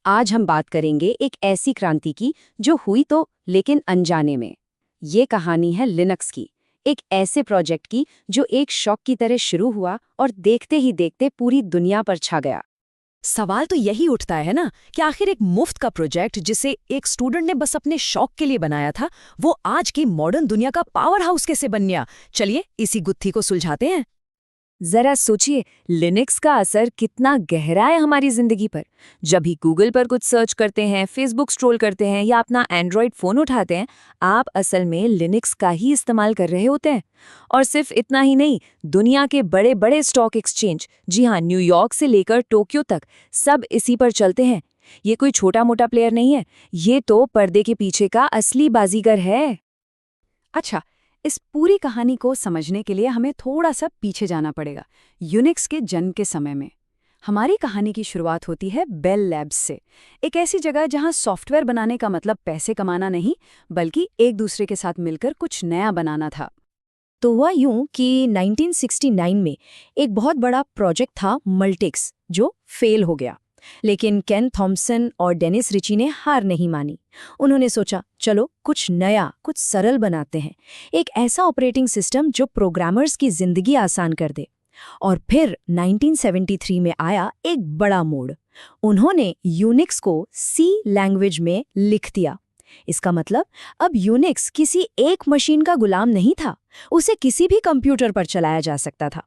आज हम बात करेंगे एक ऐसी क्रांति की जो हुई तो लेकिन अनजाने में। ये कहानी है लिनक्स की, एक ऐसे प्रोजेक्ट की जो एक शौक की तरह शुरू हुआ और देखते ही देखते पूरी दुनिया पर छा गया। सवाल तो यही उठता है ना कि आखिर एक मुफ्त का प्रोजेक्ट जिसे एक स्टूडेंट ने बस अपने शौक के लिए बनाया था, वो आज की मॉडर्न दुनिया का पावर हाउस कैसे बन गया। चलिए इसी गुत्थी को सुलझाते हैं। जरा सोचिए, लिनक्स का असर कितना गहरा है हमारी जिंदगी पर। जब भी गूगल पर कुछ सर्च करते हैं, फेसबुक स्क्रॉल करते हैं या अपना एंड्रॉयड फोन उठाते हैं, आप असल में लिनक्स का ही इस्तेमाल कर रहे होते हैं। और सिर्फ इतना ही नहीं, दुनिया के बड़े बड़े स्टॉक एक्सचेंज, जी हाँ, न्यूयॉर्क से लेकर टोक्यो तक, सब इसी पर चलते हैं। ये कोई छोटा मोटा प्लेयर नहीं है, ये तो पर्दे के पीछे का असली बाजीगर है। अच्छा, इस पूरी कहानी को समझने के लिए हमें थोड़ा सा पीछे जाना पड़ेगा, यूनिक्स के जन्म के समय में। हमारी कहानी की शुरुआत होती है बेल लैब्स से, एक ऐसी जगह जहां सॉफ्टवेयर बनाने का मतलब पैसे कमाना नहीं, बल्कि एक दूसरे के साथ मिलकर कुछ नया बनाना था। तो हुआ यूं कि 1969 में एक बहुत बड़ा प्रोजेक्ट था मल्टिक्स, जो फेल हो गया। लेकिन केन थॉम्पसन और डेनिस रिची ने हार नहीं मानी। उन्होंने सोचा, चलो कुछ नया, कुछ सरल बनाते हैं, एक ऐसा ऑपरेटिंग सिस्टम जो प्रोग्रामर्स की जिंदगी आसान कर दे। और फिर 1973 में आया एक बड़ा मोड़। उन्होंने यूनिक्स को सी लैंग्वेज में लिख दिया। इसका मतलब अब यूनिक्स किसी एक मशीन का गुलाम नहीं था, उसे किसी भी कंप्यूटर पर चलाया जा सकता था।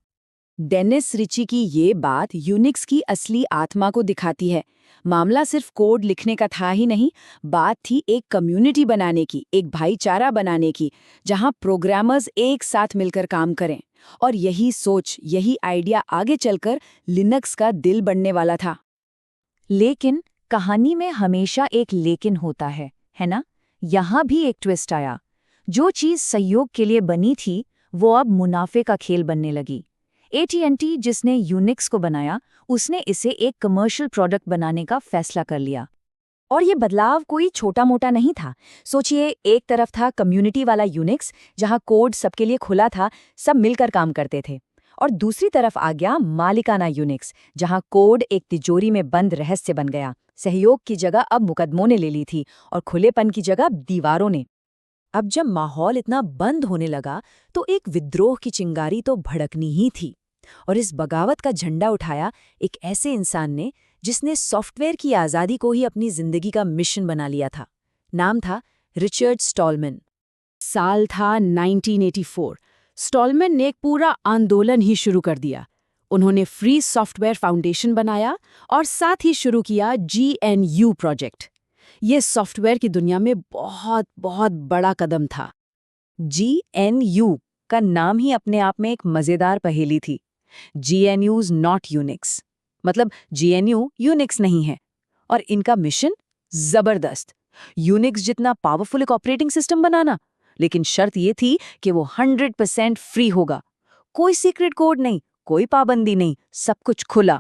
डेनिस रिची की ये बात यूनिक्स की असली आत्मा को दिखाती है। मामला सिर्फ कोड लिखने का था ही नहीं, बात थी एक कम्युनिटी बनाने की, एक भाईचारा बनाने की, जहां प्रोग्रामर्स एक साथ मिलकर काम करें। और यही सोच, यही आइडिया आगे चलकर लिनक्स का दिल बनने वाला था। लेकिन कहानी में हमेशा एक लेकिन होता है ना? यहाँ भी एक ट्विस्ट आया। जो चीज़ सहयोग के लिए बनी थी, वो अब मुनाफे का खेल बनने लगी। AT&T, जिसने यूनिक्स को बनाया, उसने इसे एक कमर्शियल प्रोडक्ट बनाने का फैसला कर लिया। और ये बदलाव कोई छोटा मोटा नहीं था। सोचिए, एक तरफ था कम्युनिटी वाला यूनिक्स, जहां कोड सबके लिए खुला था, सब मिलकर काम करते थे। और दूसरी तरफ आ गया मालिकाना यूनिक्स, जहां कोड एक तिजोरी में बंद रहस्य बन गया। सहयोग की जगह अब मुकदमों ने ले ली थी और खुलेपन की जगह दीवारों ने। अब जब माहौल इतना बंद होने लगा, तो एक विद्रोह की चिंगारी तो भड़कनी ही थी। और इस बगावत का झंडा उठाया एक ऐसे इंसान ने जिसने सॉफ्टवेयर की आज़ादी को ही अपनी जिंदगी का मिशन बना लिया था। नाम था रिचर्ड स्टॉलमैन। साल था 1984। स्टॉलमैन ने एक पूरा आंदोलन ही शुरू कर दिया। उन्होंने फ्री सॉफ्टवेयर फाउंडेशन बनाया और साथ ही शुरू किया GNU प्रोजेक्ट। ये सॉफ्टवेयर की दुनिया में बहुत बहुत बड़ा कदम था। GNU का नाम ही अपने आप में एक मजेदार पहेली थी। GNU's नॉट यूनिक्स, मतलब GNU यूनिक्स नहीं है। और इनका मिशन जबरदस्त, यूनिक्स जितना पावरफुल एक ऑपरेटिंग सिस्टम बनाना। लेकिन शर्त ये थी कि वो 100% फ्री होगा। कोई सीक्रेट कोड नहीं, कोई पाबंदी नहीं, सब कुछ खुला।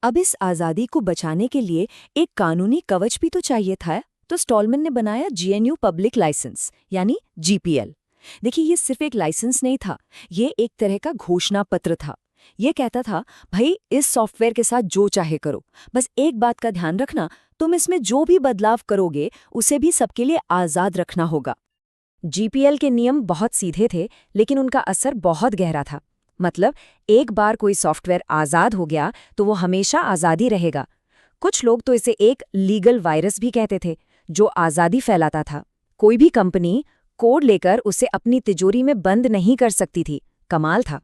अब इस आज़ादी को बचाने के लिए एक कानूनी कवच भी तो चाहिए था। तो स्टॉलमैन ने बनाया GNU पब्लिक लाइसेंस, यानी GPL। देखिए, ये सिर्फ एक लाइसेंस नहीं था, ये एक तरह का घोषणा पत्र था। ये कहता था, भाई इस सॉफ्टवेयर के साथ जो चाहे करो, बस एक बात का ध्यान रखना, तुम इसमें जो भी बदलाव करोगे उसे भी सबके लिए आज़ाद रखना होगा। GPL के नियम बहुत सीधे थे, लेकिन उनका असर बहुत गहरा था। मतलब एक बार कोई सॉफ्टवेयर आज़ाद हो गया तो वो हमेशा आज़ादी रहेगा। कुछ लोग तो इसे एक लीगल वायरस भी कहते थे, जो आज़ादी फैलाता था। कोई भी कंपनी कोड लेकर उसे अपनी तिजोरी में बंद नहीं कर सकती थी। कमाल था।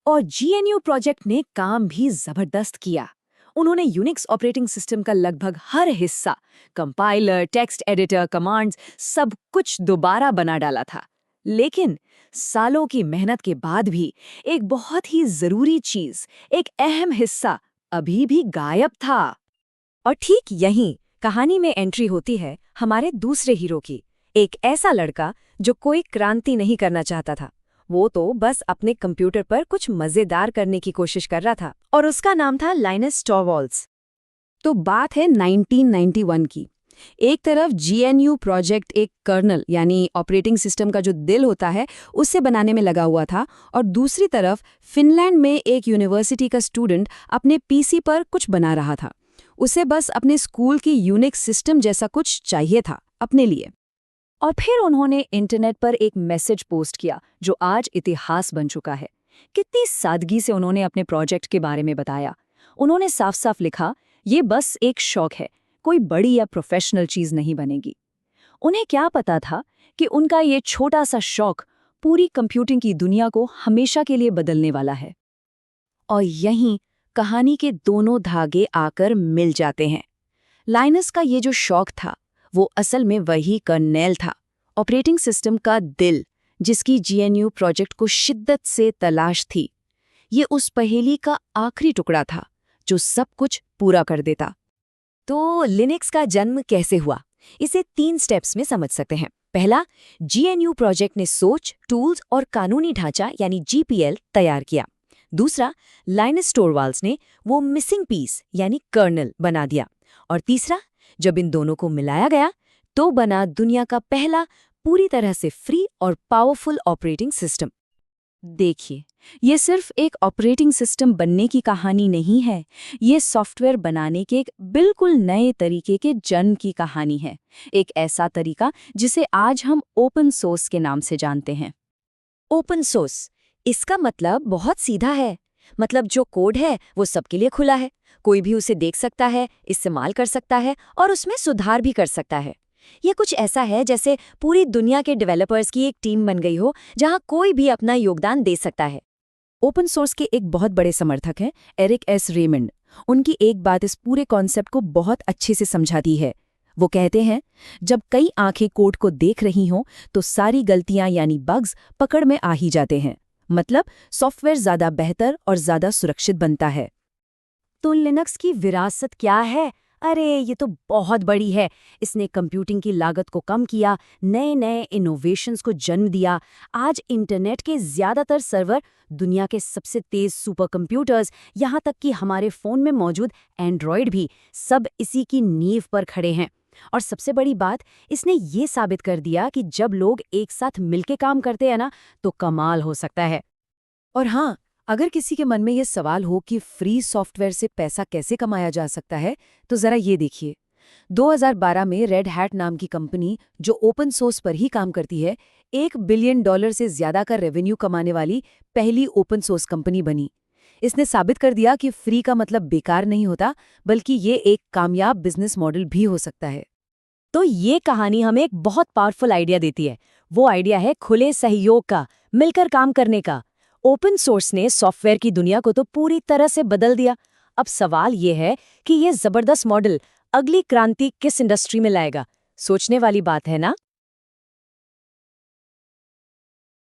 और GNU प्रोजेक्ट ने काम भी जबरदस्त किया। उन्होंने यूनिक्स ऑपरेटिंग सिस्टम का लगभग हर हिस्सा, कंपाइलर, टेक्स्ट एडिटर, कमांड्स, सब कुछ दोबारा बना डाला था। लेकिन सालों की मेहनत के बाद भी एक बहुत ही जरूरी चीज, एक अहम हिस्सा अभी भी गायब था। और ठीक यहीं कहानी में एंट्री होती है हमारे दूसरे हीरो की। एक ऐसा लड़का जो कोई क्रांति नहीं करना चाहता था, वो तो बस अपने कंप्यूटर पर कुछ मजेदार करने की कोशिश कर रहा था, और उसका नाम था लाइनस टॉरवाल्ड्स। तो बात है 1991 की। एक तरफ GNU प्रोजेक्ट एक कर्नल यानी ऑपरेटिंग सिस्टम का जो दिल होता है उसे बनाने में लगा हुआ था, और दूसरी तरफ फिनलैंड में एक यूनिवर्सिटी का स्टूडेंट अपने PC पर कुछ बना रहा था। उसे बस अपने स्कूल की यूनिक्स सिस्टम जैसा कुछ चाहिए था अपने लिए। और फिर उन्होंने इंटरनेट पर एक मैसेज पोस्ट किया जो आज इतिहास बन चुका है। कितनी सादगी से उन्होंने अपने प्रोजेक्ट के बारे में बताया। उन्होंने साफ साफ लिखा, ये बस एक शौक है, कोई बड़ी या प्रोफेशनल चीज नहीं बनेगी। उन्हें क्या पता था कि उनका ये छोटा सा शौक पूरी कंप्यूटिंग की दुनिया को हमेशा के लिए बदलने वाला है। और यहीं कहानी के दोनों धागे आकर मिल जाते हैं। लाइनस का ये जो शौक था वो असल में वही कर्नेल था, ऑपरेटिंग सिस्टम का दिल, जिसकी जीएनयू प्रोजेक्ट को शिद्दत से तलाश थी। ये उस पहेली का आखिरी टुकड़ा था जो सब कुछ पूरा कर देता। तो लिनक्स का जन्म कैसे हुआ, इसे 3 स्टेप्स में समझ सकते हैं। पहला, जीएनयू प्रोजेक्ट ने सोच, टूल्स और कानूनी ढांचा यानी जीपीएल तैयार किया। दूसरा, लाइनस टोरवाल्ड्स ने वो मिसिंग पीस यानी कर्नल बना दिया। और तीसरा, जब इन दोनों को मिलाया गया तो बना दुनिया का पहला पूरी तरह से फ्री और पावरफुल ऑपरेटिंग सिस्टम। देखिए, ये सिर्फ एक ऑपरेटिंग सिस्टम बनने की कहानी नहीं है, ये सॉफ्टवेयर बनाने के एक बिल्कुल नए तरीके के जन्म की कहानी है। एक ऐसा तरीका जिसे आज हम ओपन सोर्स के नाम से जानते हैं। ओपन सोर्स, इसका मतलब बहुत सीधा है। मतलब जो कोड है वो सबके लिए खुला है, कोई भी उसे देख सकता है, इस्तेमाल कर सकता है और उसमें सुधार भी कर सकता है। ये कुछ ऐसा है जैसे पूरी दुनिया के डेवलपर्स की एक टीम बन गई हो जहां कोई भी अपना योगदान दे सकता है। ओपन सोर्स के एक बहुत बड़े समर्थक हैं एरिक एस रेमंड। उनकी एक बात इस पूरे कॉन्सेप्ट को बहुत अच्छे से समझाती है। वो कहते हैं, जब कई आंखें कोड को देख रही हों तो सारी गलतियां यानी बग्स पकड़ में आ ही जाते हैं। मतलब सॉफ्टवेयर ज़्यादा बेहतर और ज़्यादा सुरक्षित बनता है। तो लिनक्स की विरासत क्या है? अरे ये तो बहुत बड़ी है। इसने कंप्यूटिंग की लागत को कम किया, नए नए इनोवेशंस को जन्म दिया। आज इंटरनेट के ज़्यादातर सर्वर, दुनिया के सबसे तेज़ सुपर कंप्यूटर्स, यहाँ तक कि हमारे फ़ोन में मौजूद एंड्रॉयड भी, सब इसी की नींव पर खड़े हैं। और सबसे बड़ी बात, इसने ये साबित कर दिया कि जब लोग एक साथ मिलके काम करते हैं ना, तो कमाल हो सकता है। और हाँ, अगर किसी के मन में ये सवाल हो कि फ्री सॉफ्टवेयर से पैसा कैसे कमाया जा सकता है, तो ज़रा ये देखिए। 2012 में रेड हैट नाम की कंपनी, जो ओपन सोर्स पर ही काम करती है, $1 बिलियन से ज़्यादा का रेवेन्यू कमाने वाली पहली ओपन सोर्स कंपनी बनी। इसने साबित कर दिया कि फ्री का मतलब बेकार नहीं होता, बल्कि ये एक कामयाब बिजनेस मॉडल भी हो सकता है। तो ये कहानी हमें एक बहुत पावरफुल आइडिया देती है। वो आइडिया है खुले सहयोग का, मिलकर काम करने का। ओपन सोर्स ने सॉफ्टवेयर की दुनिया को तो पूरी तरह से बदल दिया। अब सवाल ये है कि ये जबरदस्त मॉडल अगली क्रांति किस इंडस्ट्री में लाएगा। सोचने वाली बात है ना?